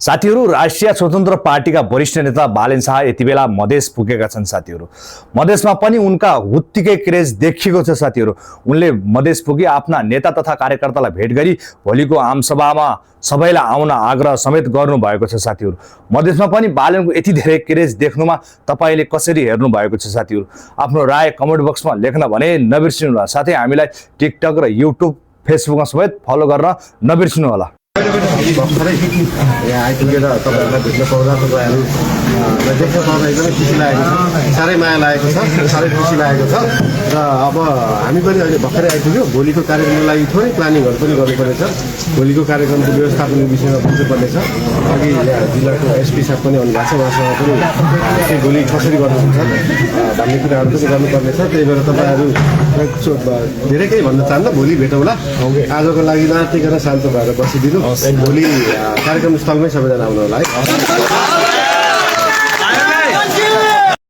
साथीहरू राष्ट्रिय स्वतन्त्र पार्टीका वरिष्ठ नेता बालेन शाह यति बेला मधेस पुगेका छन्। साथीहरू मधेसमा पनि उनका हुत्तिकै क्रेज देखिएको छ। साथीहरू उनले मधेस पुगी आफ्ना नेता तथा कार्यकर्तालाई भेट गरी भोलिको आमसभामा सबैलाई आउन आग्रह समेत गर्नु भएको छ। साथीहरू मधेसमा पनि बालेनको यति धेरै क्रेज देख्नुमा तपाईले कसरी हेर्नु भएको छ? साथीहरू आफ्नो राय कमेन्ट बक्समा लेख्न भने नबिर्सिनुहोला। साथै हामीलाई टिकटक र युट्युब फेसबुकमा समेत फलो गर्न नबिर्सिनु होला। भर्खरै यहाँ आइपुगेर तपाईँहरूलाई भेट्न पाउँदा तपाईँहरू देख्न पाउँदा एकदमै खुसी लागेको छ, साह्रै माया लागेको छ, साह्रै खुसी लागेको छ। र अब हामी पनि अहिले भर्खरै आइपुग्यौँ। भोलिको कार्यक्रमको लागि थोरै प्लानिङहरू पनि गर्नुपर्नेछ। भोलिको कार्यक्रमको व्यवस्थापनको विषयमा बुझ्नुपर्नेछ। अघि जिल्लाको एसपी साहब पनि आउनुभएको छ, उहाँसँग पनि के भोलि कसरी गर्नुहुन्छ भन्ने कुराहरू पनि गर्नुपर्नेछ। त्यही भएर तपाईँहरू धेरै केही भन्न चाहन्न, भोलि भेटौँला। आजको लागि नआत्तिकन शान्त भएर बसिदिनु। भोलि कार्यक्रम स्थलमै सबैजना आउनु होला है।